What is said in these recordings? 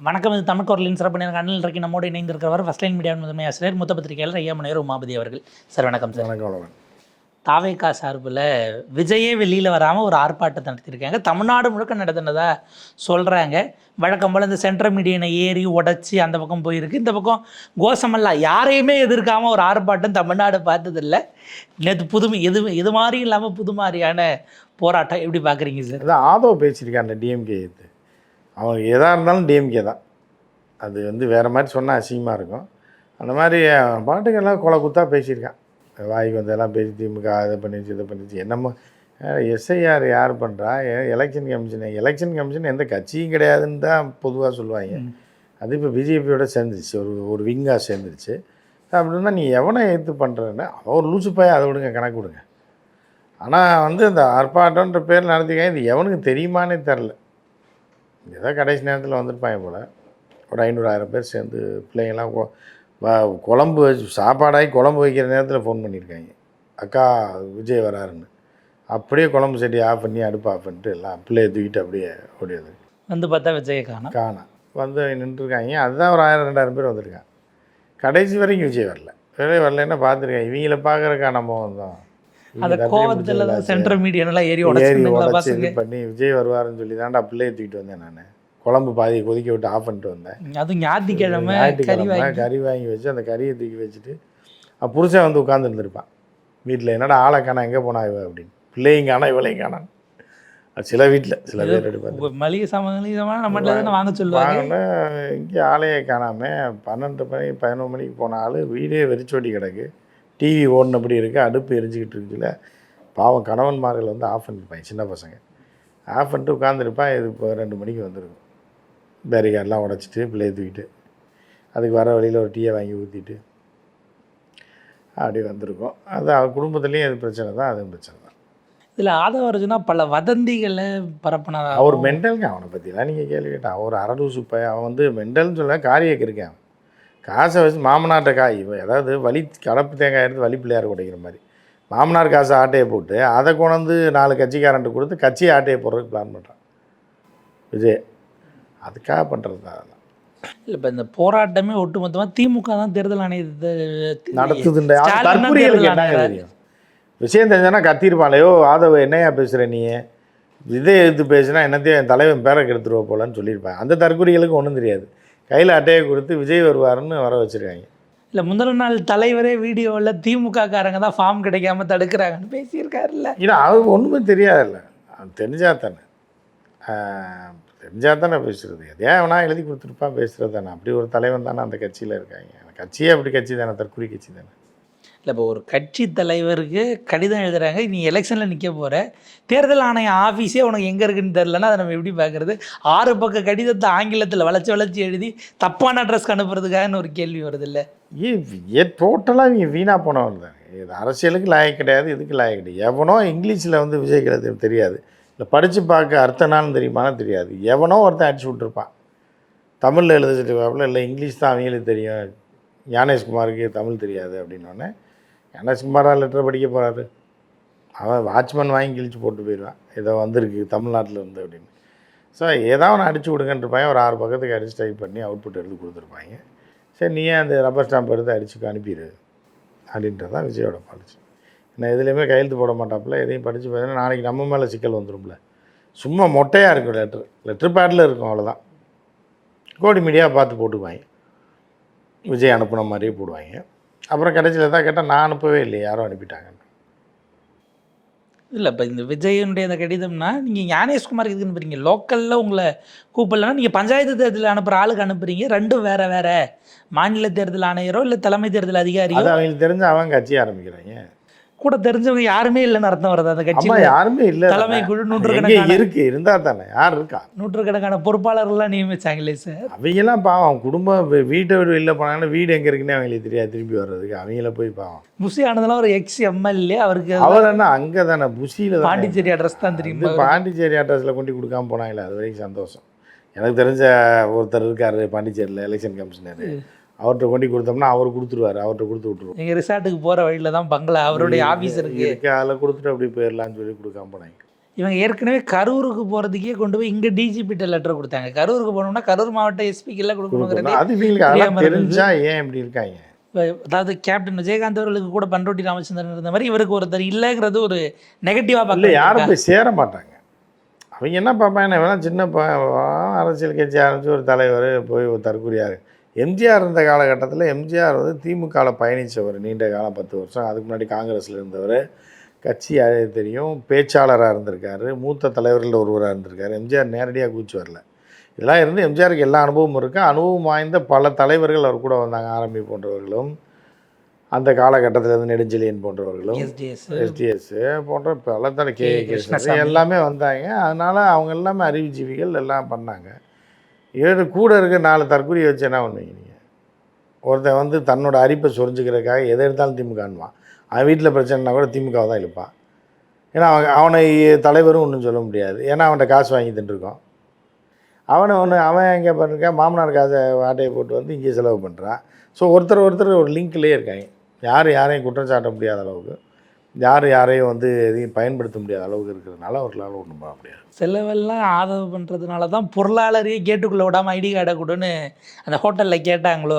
வணக்கம். இது தமிழ் குரலின் சிறப்பு நேரம் அண்ணல் இன்றைக்கு நம்மோடு இணைந்திருக்கிறவர் ஃபர்ஸ்ட் லைன் மீடியா முதன்மை ஆசிரியர் மூத்த பத்திரிகையாளர் ஐயா முனைவர் உமாபதி அவர்கள். சார் வணக்கம் சார். வணக்கம். தாவேகா சார்பில் விஜயே வெளியில் வராமல் ஒரு ஆர்ப்பாட்டத்தை நடத்தியிருக்காங்க. தமிழ்நாடு முழுக்க நடத்தினதா சொல்கிறாங்க. வழக்கம் போல் இந்த சென்ட்ரல் மீடியனை ஏறி உடச்சி அந்த பக்கம் போயிருக்கு. இந்த பக்கம் கோஷமெல்லாம் யாரையுமே எதிர்க்காமல் ஒரு ஆர்ப்பாட்டம் தமிழ்நாடு பார்த்ததில்லை. நேற்று புதுமை இது மாதிரி இல்லாமல் புது மாதிரியான போராட்டம் எப்படி பார்க்குறீங்க சார்? அதான் ஆதவ் பேசியிருக்காங்க டிஎம்கே இது. அவங்க எதாக இருந்தாலும் டிஎம்கே தான். அது வேறு மாதிரி சொன்னால் அசிங்கமாக இருக்கும். அந்த மாதிரி பாட்டுக்கெல்லாம் கொலை குத்தாக பேசியிருக்கான். வாய்க்கு வந்ததெல்லாம் பேசி திமுக இதை பண்ணிச்சு இதை பண்ணிச்சு. என்னமோ எஸ்ஐஆர் யார் பண்ணுறா? எலெக்ஷன் கமிஷன் எந்த கட்சியும் கிடையாதுன்னு தான் பொதுவாக சொல்லுவாங்க. அது இப்போ பிஜேபியோட சேர்ந்துருச்சு, ஒரு விங்காக சேர்ந்துருச்சு. அப்படின்னா நீ எவனை எடுத்து பண்ணுறேன்னு அவர் லூசு பாய், அதை விடுங்க, கணக்கு விடுங்க. ஆனால் இந்த ஆர்ப்பாட்டன்ற பேர் நடத்திக்காங்க. இது எவனுக்கு தெரியுமானே தெரில. ஏதோ கடைசி நேரத்தில் வந்திருப்பாங்க போல். ஒரு 500-1000 பேர் சேர்ந்து பிள்ளைங்கள்லாம் குழம்பு வச்சு சாப்பாடாகி குழம்பு வைக்கிற நேரத்தில் ஃபோன் பண்ணியிருக்காங்க, அக்கா விஜய் வராருன்னு. அப்படியே குழம்பு சட்டி ஆஃப் பண்ணி அடுப்பு ஆஃப் பண்ணிட்டு எல்லாம் பிள்ளையை தூக்கிட்டு அப்படியே ஓடியது. பார்த்தா விஜயை காணோம் நின்றுருக்காங்க. அதுதான் ஒரு 1000-2000 பேர் வந்திருக்காங்க. கடைசி வரைக்கும் விஜய் வரல. வரலன்னா பார்த்துருக்காங்க. இவங்கள பார்க்குறக்கா நம்ம வந்தோம். அந்த கோவத்தில் தான் சென்ட்ரல் மீடியானெல்லாம் ஏறி உடச்சி இது பண்ணி விஜய் வருவாருன்னு சொல்லி தான்டா பிள்ளையை தூக்கிட்டு வந்தேன். நான் குழம்பு பாதியை கொதிக்க விட்டு ஆஃப் பண்ணிட்டு வந்தேன். அதுவும் ஞாயிற்றுக்கிழமை கறி வாங்கி வச்சு அந்த கறியை தூக்கி வச்சுட்டு புருஷன் உட்காந்துருந்துருப்பான் வீட்டில். என்னடா ஆளை காணா, எங்கே போனா இவ அப்படின்னு. பிள்ளையும் காணா இவளையும் காணான். சில வீட்டில் சில பேர் எடுப்பாங்க. மளிகை சாமான் நம்மகிட்ட வாங்க சொல்லுவாங்க. இங்கே ஆளையே காணாமல் 12-11 மணிக்கு போன ஆள் வீடே வெறிச்சோடி கிடக்கு. டிவி ஓடினபடி இருக்குது, அடுப்பு எரிஞ்சிக்கிட்டு இருக்குல்ல. பாவம் கணவன்மார்கள் ஆஃப் பண்ணியிருப்பாங்க. சின்ன பசங்க ஆஃப் பண்ணிட்டு உட்காந்துருப்பான். இது இப்போ 2 மணிக்கு வந்துருக்கும். பேரிகார்டெலாம் உடச்சிட்டு பிள்ளையை தூக்கிட்டு அதுக்கு வர வழியில் ஒரு டீயை வாங்கி ஊற்றிட்டு அப்படி வந்திருக்கோம். அது அவர் குடும்பத்துலேயும் அது பிரச்சனை தான், அதுவும் பிரச்சனை தான். இதில் ஆதவர்ஜுனா பல வதந்திகளை பரப்பினார். அவர் மென்டலுங்க. அவனை பற்றிலாம் நீங்கள் கேள்வி கேட்டான். அவர் அரலூசு பையன். அவன் மென்டல்னு சொல்ல காரியக்கு இருக்கேன். காசை வச்சு மாமனார்ட்ட காய், அதாவது வலி கடப்பு தேங்காய் எடுத்து வலி பிள்ளையார் உடைக்கிற மாதிரி மாமனார் காசை ஆட்டையை போட்டு அதை கொண்டு 4 கட்சிக்காரன்ட்டு கொடுத்து கட்சியை ஆட்டையை போடுறதுக்கு பிளான் பண்ணுறான் விஜய். அதுக்காக பண்ணுறது தான் அதெல்லாம். இல்லை, இப்போ இந்த போராட்டமே ஒட்டுமொத்தமாக திமுக தான் தேர்தல் ஆணையத்தை நடத்துதுன்ற தற்கொலைகளுக்கு என்ன தெரியும்? விஷயம் தெரிஞ்சானா கத்திருப்பாளையோ, ஆதவ என்னையா பேசுகிற நீ, இதை எதிர்த்து பேசுனா என்னத்தையும் என் தலைவன் பேரை கெடுத்துருவ போலன்னு சொல்லியிருப்பாங்க. அந்த தற்கொலைகளுக்கு ஒன்றும் தெரியாது. கையில் அட்டையை கொடுத்து விஜய் வருவாருன்னு வர வச்சுருக்காங்க. இல்லை, முதல் நாள் தலைவரே வீடியோவில் திமுக காரங்க தான் ஃபார்ம் கிடைக்காம தடுக்கிறாங்கன்னு பேசியிருக்காருல்ல. இல்லை, அவருக்கு ஒன்றுமே தெரியாதுல்ல. தெரிஞ்சால் தானே பேசுகிறது. எதையா வேணா எழுதி கொடுத்துருப்பான், பேசுகிறது தானே. அப்படி ஒரு தலைவன் தானே அந்த கட்சியில் இருக்காங்க. கட்சியே அப்படி கட்சி தானே, தற்கொலை கட்சி தானே. இல்லை, இப்போ ஒரு கட்சி தலைவருக்கு கடிதம் எழுதுகிறாங்க, நீ எலெக்ஷனில் நிற்க போகிற, தேர்தல் ஆணைய ஆஃபீஸே உனக்கு எங்கே இருக்குன்னு தெரிலன்னா அதை நம்ம எப்படி பார்க்குறது? 6 பக்க கடிதத்தை ஆங்கிலத்தில் வளைச்சி எழுதி தப்பான அட்ரஸ்க்கு அனுப்புறதுக்காகன்னு ஒரு கேள்வி வருது. இல்லை, டோட்டலாக இவங்க வீணாக போனவங்க தான். இது அரசியலுக்கு லாயக்கு கிடையாது, இதுக்கு லாயக்கு கிடையாது. எவனோ இங்கிலீஷில் விஜய் கிடையாது தெரியாது, இல்லை படித்து பார்க்க அர்த்தனாலும் தெரியுமானா தெரியாது. எவனோ ஒருத்தன் அடிச்சு விட்ருப்பான். தமிழில் எழுதிட்டு வாப்பில், இல்லை இங்கிலீஷ் தான் அவங்களுக்கு தெரியும், ஞானேஷ்குமாருக்கு தமிழ் தெரியாது அப்படின்னோடனே ஞானேஷ்குமாராக லெட்டரை படிக்க போகிறாரு. அவன் வாட்ச்மேன் வாங்கி கிழிச்சு போட்டு போயிடுவான், ஏதோ வந்திருக்கு தமிழ்நாட்டில் இருந்து அப்படின்னு. ஸோ ஏதாவது ஒன்று அடிச்சு விடுங்கன்றிருப்பாங்க. ஒரு 6 பக்கத்துக்கு அடிச்சு டைப் பண்ணி அவுட்புட் எடுத்து கொடுத்துருப்பாங்க. சரி, நீயே அந்த ரப்பர் ஸ்டாம்ப் எடுத்து அடிச்சுக்கு அனுப்பிடு அப்படின்றது தான் விஜயோட பாலிசி. நான் எதுலேயுமே கையெழுத்து போட மாட்டாப்புல. எதையும் படித்து பார்த்தீங்கன்னா நாளைக்கு நம்ம மேலே சிக்கல் வந்துடும்ல. சும்மா மொட்டையாக இருக்கும் லெட்ரு பேடில் இருக்கும், அவ்வளோதான். கோடி மீடியா பார்த்து போட்டுக்குவாங்க, விஜய் அனுப்புன மாதிரியே போடுவாங்க. அப்புறம் கடைசியில் தான் கேட்டால் நான் அனுப்பவே இல்லை, யாரும் அனுப்பிட்டாங்க. இல்லை, இப்போ இந்த விஜயனுடைய அந்த கடிதம்னா நீங்கள் ஞானேஷ்குமாருக்கு இதுக்கு அனுப்புறீங்க, லோக்கலில் உங்களை கூப்பிடலன்னா நீங்கள் பஞ்சாயத்து தேர்தலில் அனுப்புகிற ஆளுக்கு அனுப்புகிறீங்க. ரெண்டும் வேறு மாநில தேர்தல் ஆணையரோ இல்லை தலைமை தேர்தல் அதிகாரியோ. அது அவங்களுக்கு தெரிஞ்ச அவங்க கட்சி ஆரம்பிக்கிறாங்க. கூட தெரிஞ்சவங்க யாருமே இல்லைன்னு அர்த்தம் வருது அந்த கட்சி. யாருமே இல்லை. தலைமை குழு 100 இருக்கு, இருந்தால் தானே. யார் இருக்கா? 100 பொறுப்பாளர்கள்லாம் நியமிச்சாங்களே சார். அவங்கெல்லாம் பாவம். குடும்பம் வீட்டை விட்டு வெளில போனாங்கன்னா வீடு எங்கே இருக்குன்னு அவங்களுக்கு தெரியாது, திரும்பி வர்றதுக்கு அவங்கள போய் பாவம். புசி ஆனதெல்லாம் ஒரு எம்எல்ஏ, அவருக்கு அவர் என்ன அங்கே தானே புசியில் பாண்டிச்சேரி அட்ரஸ் தான் தெரியும். பாண்டிச்சேரி அட்ரஸில் கொண்டு கொடுக்காம போனாங்களே, அது வரைக்கும் சந்தோஷம். எனக்கு தெரிஞ்ச ஒருத்தர் இருக்கார் பாண்டிச்சேரியில், எலெக்ஷன் கமிஷனர். அவர்கிட்ட கொண்டு கொடுத்தோம்னா அவர் கொடுத்துருவார், அவர்கிட்ட கொடுத்து விட்ருவோம். நீங்கள் ரிசார்ட்டுக்கு போகிற வழியில் தான் பங்களா அவருடைய ஆஃபீஸ் இருக்குது, அதில் கொடுத்துட்டு அப்படி போயிடலான்னு சொல்லி கொடுக்காம போனாங்க. இவங்க ஏற்கனவே கரூருக்கு போகிறதுக்கே கொண்டு போய் இங்கே டிஜிபிட்ட லெட்டர் கொடுத்தாங்க. கரூருக்கு போனோம்னா கரூர் மாவட்ட எஸ்பிக்கெல்லாம் கொடுக்கணுங்கிறதே அது இவங்களுக்கு அதெல்லாம் தெரியாமல் இருந்தது. தெரிஞ்சா ஏன் இப்படி இருக்காங்க? அதாவது கேப்டன் விஜயகாந்த் அவர்களுக்கு கூட பண்ருட்டி ராமச்சந்திரன் இருந்த மாதிரி இவருக்கு ஒருத்தர் இல்லைங்கிறது ஒரு நெகட்டிவாக இல்லை, யாரும் பார்க்கல. போய் சேர மாட்டாங்க. அவங்க என்ன பார்ப்பாங்க, வேணால் சின்ன அரசியல் கட்சி ஆரம்பித்து ஒரு தலைவர் போய் ஒரு தற்கொலையார். எம்ஜிஆர் இருந்த காலகட்டத்தில் எம்ஜிஆர் வந்து திமுகவில் பயணித்தவர் நீண்ட காலம், 10 வருஷம். அதுக்கு முன்னாடி காங்கிரஸில் இருந்தவர். கட்சி தெரியும், பேச்சாளராக இருந்திருக்காரு, மூத்த தலைவர்களில் ஒருவராக இருந்திருக்காரு. எம்ஜிஆர் நேரடியாக கூச்சு வரல. இதெல்லாம் இருந்து எம்ஜிஆருக்கு எல்லா அனுபவமும் இருக்குது. அனுபவம் வாய்ந்த பல தலைவர்கள் அவர் கூட வந்தாங்க. ஆரம்பி போன்றவர்களும், அந்த காலகட்டத்தில் இருந்து நெடுஞ்செழியன் போன்றவர்களும், எஸ்டிஎஸ் போன்ற பல எல்லாமே வந்தாங்க. அதனால் அவங்க எல்லாமே அறிவுஜீவிகள் எல்லாம் பண்ணாங்க. இவர் கூட இருக்க 4 தற்கொலையை வச்சு என்ன பண்ணுவீங்க நீங்கள்? ஒருத்தன் வந்து தன்னோட அரிப்பை சொரிஞ்சுக்கிறதுக்காக எதை எடுத்தாலும் திமுகன்வான். அவன் வீட்டில் பிரச்சனைனா கூட திமுகவை தான் இழுப்பான். ஏன்னா அவனை தலைவரும் ஒன்றும் சொல்ல முடியாது. ஏன்னா அவன்கிட்ட காசு வாங்கி தின்றுருக்கோம். அவன் எங்கே பண்ணிருக்கான், மாமனார் காசை ஆட்டையை போட்டு வந்து இங்கே செலவு பண்ணுறான். ஸோ ஒருத்தர் ஒரு லிங்க்லேயே இருக்காங்க. யாரையும் குற்றம் சாட்ட முடியாத அளவுக்கு, யாரையும் வந்து எதையும் பயன்படுத்த முடியாத அளவுக்கு இருக்கிறதுனால அவர்களால் ஒன்றும் பண்ண முடியாது. செலவெல்லாம் ஆதரவு பண்ணுறதுனால தான் பொருளாளரையே கேட்டுக்குள்ளே விடாமல் ஐடி கார்டை கொடுன்னு அந்த ஹோட்டலில் கேட்டாங்களோ.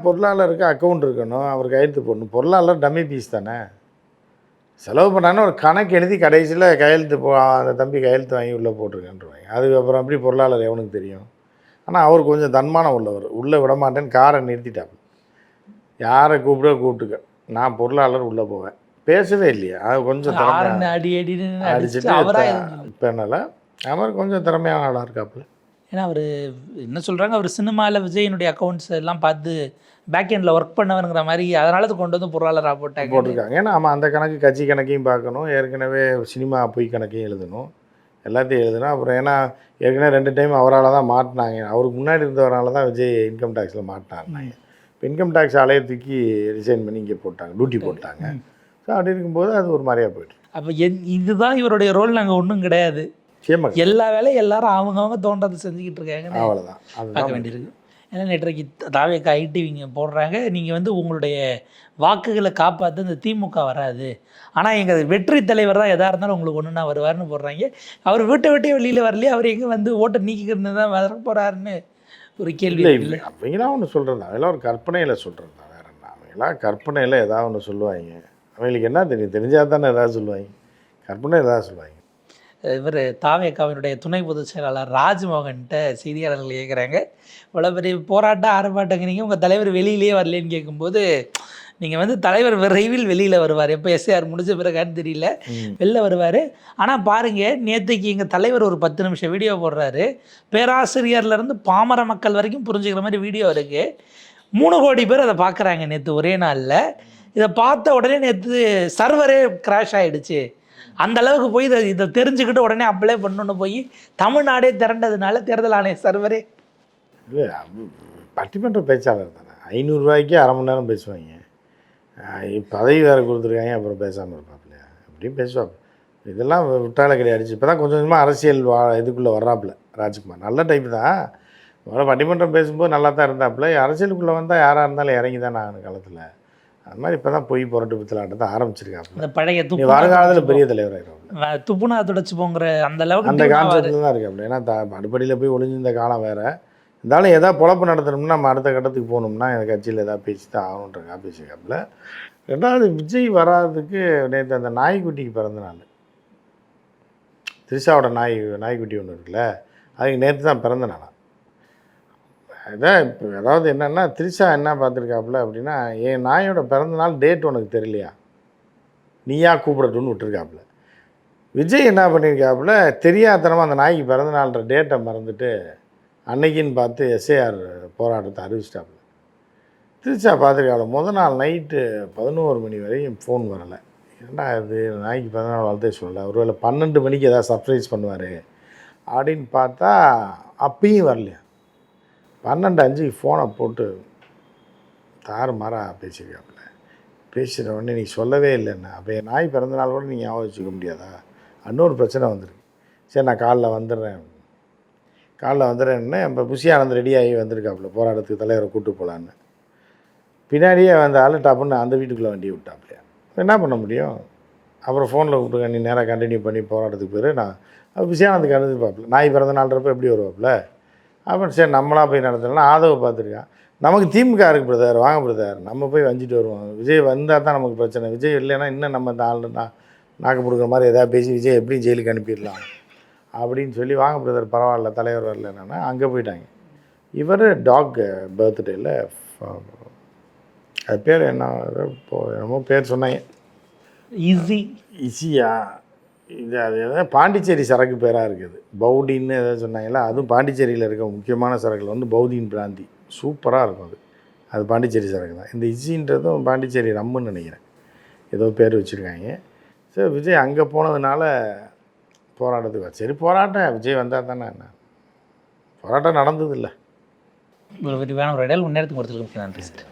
பொருளாளருக்கு அக்கௌண்ட் இருக்கணும், அவர் கையெழுத்து போடணும். பொருளாளர் டம்மி பீஸ் தானே. செலவு பண்ணான்னு ஒரு கணக்கு எழுதி கடைசியில் கையெழுத்து அந்த தம்பி கையெழுத்து வாங்கி உள்ளே போட்டிருக்கேன்ருவாங்க. அதுக்கப்புறம் அப்படி பொருளாளர் எவனுக்கு தெரியும்? ஆனால் அவர் கொஞ்சம் தன்மானம் உள்ளவர். உள்ளே விடமாட்டேன்னு காரை நிறுத்திட்டாப்பு. யாரை கூப்பிட்டுக்க, நான் பொருளாளர் உள்ளே போவேன். பேசவே இல்லையா? அது கொஞ்சம் அடிச்சுட்டு இப்போ என்னால் அவர் கொஞ்சம் திறமையான ஆளாக இருக்காப்புல. ஏன்னா அவர் என்ன சொல்கிறாங்க, அவர் சினிமாவில் விஜயனுடைய அக்கௌண்ட்ஸ் எல்லாம் பார்த்து பேக் எண்டில் ஒர்க் பண்ணவருங்கிற மாதிரி, அதனால அது கொண்டு வந்து பொருளாளராக போட்டிருக்காங்க. ஏன்னா ஆமாம், அந்த கணக்கு கட்சி கணக்கையும் பார்க்கணும், ஏற்கனவே சினிமா பொய் கணக்கையும் எழுதணும், எல்லாத்தையும் எழுதணும். அப்புறம் ஏன்னா ஏற்கனவே 2 டைம் அவரால் தான் மாட்டினாங்க. அவருக்கு முன்னாடி இருந்தவரால் தான் விஜய் இன்கம் டேக்ஸில் மாட்டினாங்க. இப்போ இன்கம் டேக்ஸ் ஆலையை தூக்கி ரிசைன் பண்ணி இங்கே போட்டாங்க, டியூட்டி போட்டாங்க. ஸோ அப்படி இருக்கும்போது அது ஒரு மாதிரியாக போய்ட்டு. அப்போ இதுதான் இவருடைய ரோல். நாங்கள் ஒன்றும் கிடையாது, எல்லா வேலையும் எல்லாரும் அவங்கவுங்க தோன்றதை செஞ்சுக்கிட்டு இருக்காங்க. அவ்வளோதான், அது பார்க்க வேண்டியிருக்கு. ஏன்னா நேற்றைக்கு தாவேக்கா ஐடிவிங்க போடுறாங்க, நீங்கள் வந்து உங்களுடைய வாக்குகளை காப்பாற்ற இந்த திமுக வராது, ஆனால் எங்கள் வெற்றி தலைவர் தான் எதாக இருந்தாலும் உங்களுக்கு ஒன்றுனா வருவார்னு போடுறாங்க. அவர் வீட்டை விட்டே வெளியில் வரலையே, அவர் எங்கே வந்து ஓட்டை நீக்கிக்கிறது தான் வர போகிறாருன்னு ஒரு கேள்வி. இல்லை, அவங்களாம் ஒன்று சொல்கிறது, அதெல்லாம் ஒரு கற்பனையில் சொல்கிறது தான், வேறு என்ன. அவங்களாம் கற்பனையில் ஏதாவது ஒன்று சொல்லுவாங்க. அவங்களுக்கு என்ன தெரியும்? தெரிஞ்சால் தானே ஏதாவது சொல்லுவாங்க, கற்பனை ஏதாவது சொல்லுவாங்க. இவர் தாவேக்காவினுடைய துணை பொதுச் செயலாளர் ராஜ்மோகன்கிட்ட செய்தியாளர்கள் கேட்குறாங்க, இவ்வளோ பெரிய போராட்டம் ஆரம்பாட்டங்கிறீங்க, உங்கள் தலைவர் வெளியிலேயே வரலேன்னு கேட்கும்போது, நீங்கள் வந்து தலைவர் விரைவில் வெளியில் வருவார், எப்போ எஸ்ஏஆர் முடிஞ்ச பிறகான்னு தெரியல, வெளில வருவார். ஆனால் பாருங்கள், நேற்றுக்கு எங்கள் தலைவர் ஒரு 10 நிமிஷம் வீடியோ போடுறாரு, பேராசிரியர்லேருந்து பாமர மக்கள் வரைக்கும் புரிஞ்சுக்கிற மாதிரி வீடியோ இருக்குது. 3 கோடி பேர் அதை பார்க்குறாங்க நேற்று ஒரே நாளில். இதை பார்த்த உடனே நேற்று சர்வரே கிராஷ் ஆகிடுச்சு. அந்த அளவுக்கு போய் இதை தெரிஞ்சுக்கிட்டு உடனே அப்ளை பண்ணணுன்னு போய் தமிழ்நாடே திரண்டதுனால தேர்தல் ஆணைய சர்வரே. இல்லை, பட்டிமன்ற பேச்சாளர் தானே, 500 ரூபாய்க்கு அரை மணி நேரம் பேசுவாங்க. பதவி வேறு கொடுத்துருக்காங்க, அப்புறம் பேசாமல் இருப்பாப்லையா? எப்படியும் பேசுவாங்க. இதெல்லாம் விட்டால கிடையாது. இப்போ தான் கொஞ்சம் கொஞ்சமாக அரசியல் இதுக்குள்ளே வர்றாப்புல ராஜ்குமார். நல்ல டைப் தான். முதல்ல பட்டிமன்றம் பேசும்போது நல்லா தான் இருந்தாப்புல. அரசியலுக்குள்ளே வந்தால் யாராக இருந்தாலும் இறங்கி தான் ஆகணும் காலத்தில். அது மாதிரி இப்போ தான் பொய் புரட்டு பித்தலாட்டத்தை ஆரம்பிச்சிருக்காங்க. அந்த பழைய வருங்காலத்தில் பெரிய தலைவராகிடும். துப்புனா துடைச்சி போங்கிற அந்த அளவுக்கு அந்த கான்செப்ட் தான் இருக்குது. அப்படி ஏன்னா அடுப்படியில் போய் ஒளிஞ்சிருந்த காலம் வேறு. இருந்தாலும் எதாவது பொழப்பு நடத்தணும்னா நம்ம அடுத்த கட்டத்துக்கு போகணும்னா எனக்கு கட்சியில் எதாவது பேசி தான் ஆகணுன்றக்கா பேசிக்காப்புல. 2வது விஜய் வராதுக்கு நேற்று அந்த நாய்க்குட்டிக்கு பிறந்த நாள், திரிஷாவோட நாய்க்குட்டி ஒன்று இருக்குல்ல, அதுக்கு நேற்று தான் பிறந்த நாளா. இதான் இப்போ அதாவது என்னென்னா, திரிஷா என்ன பார்த்துருக்காப்புல அப்படின்னா, என் நாயோட பிறந்த நாள் டேட் உனக்கு தெரியலையா, நீயா கூப்பிடட்டுன்னு விட்டுருக்காப்புல. விஜய் என்ன பண்ணியிருக்காப்புல, தெரியாதனமாக அந்த நாய்க்கு பிறந்த நாள்ன்ற டேட்டை மறந்துட்டு அன்னைக்குன்னு பார்த்து எஸ்ஏஆர் போராட்டத்தை அறிவிச்சிட்டாப்புல. திரிஷா பார்த்துருக்காப்புல, முதல் நாள் நைட்டு 11 மணி வரையும் ஃபோன் வரலை. ஏன்னா இது நாய்க்கு பிறந்த நாள் வாழ்த்தே சொல்லலை, ஒருவேளை 12 மணிக்கு எதாவது சர்ப்ரைஸ் பண்ணுவார் அப்படின்னு பார்த்தா அப்பயும் வரலையா. 12:05 ஃபோனை போட்டு தாறுமாறாக பேசியிருக்காப்புல. பேசுகிற உடனே நீ சொல்லவே இல்லைன்னா, அப்போ என் நாய் பிறந்தநாள் கூட நீங்கள் ஞாபகம் வச்சுக்க முடியாதா? இன்னொரு பிரச்சனை வந்துருக்கு. சரி, நான் காலைல வந்துடுறேன்னு இப்போ புஷி ஆனந்த் ரெடியாகி வந்திருக்காப்புல, போராட்டத்துக்கு தலைவரை கூப்பிட்டு போகலான்னு. பின்னாடியே வந்த ஆள் டப்புன்னு அந்த வீட்டுக்குள்ளே வண்டியை விட்டாப்புலையா. என்ன பண்ண முடியும்? அப்புறம் ஃபோனில் கூப்பிட்டுங்க, நீ நேராக கண்டினியூ பண்ணி போராட்டத்துக்கு போயிரு. விஜயகாந்த் கலந்து பார்ப்பல, நாய் பிறந்த நாள்ன்றப்ப எப்படி வருவாப்புல. அப்புறம் சரி நம்மளாக போய் நடத்தலாம். ஆதவ பார்த்துருக்கான். நமக்கு திமுக இருக்கு பிரதர், வாங்க பிரதர், நம்ம போய் வஞ்சிட்டு வருவோம். விஜய் வந்தால் தான் நமக்கு பிரச்சனை. விஜய் இல்லைன்னா இன்னும் நம்ம இந்த ஆள் நாக்கு கொடுக்குற மாதிரி எதாவது பேசி விஜய் எப்படியும் ஜெயிலுக்கு அனுப்பிடலாம் அப்படின்னு சொல்லி, வாங்க பிரதர் பரவாயில்ல தலைவர் வரல என்னன்னா அங்கே போயிட்டாங்க. இவர் டாக் பர்த்டேயில் அது பேர் என்ன இப்போது என்னமோ பேர் சொன்னாங்க, ஈஸியா இது அது எதாவது பாண்டிச்சேரி சரக்கு பேராக இருக்குது, பவுடின்னு எதாவது சொன்னாங்களா. அதுவும் பாண்டிச்சேரியில் இருக்க முக்கியமான சரக்குகள் வந்து பவுதின் பிராந்தி சூப்பராக இருக்கும். அது பாண்டிச்சேரி சரக்கு தான். இந்த இசின்றதும் பாண்டிச்சேரி ரம்முன்னு நினைக்கிறேன், ஏதோ பேர் வச்சுருக்காங்க. சரி விஜய் அங்கே போனதுனால போராட்டத்துக்கு சரி போராட்டம் விஜய் வந்தால் தானே என்ன போராட்டம் நடந்ததில்லை. ஒரு விரிவான ஒரு இடையில் முன்னேறத்துக்கு கொடுத்துருக்கு. நன்றி சார்.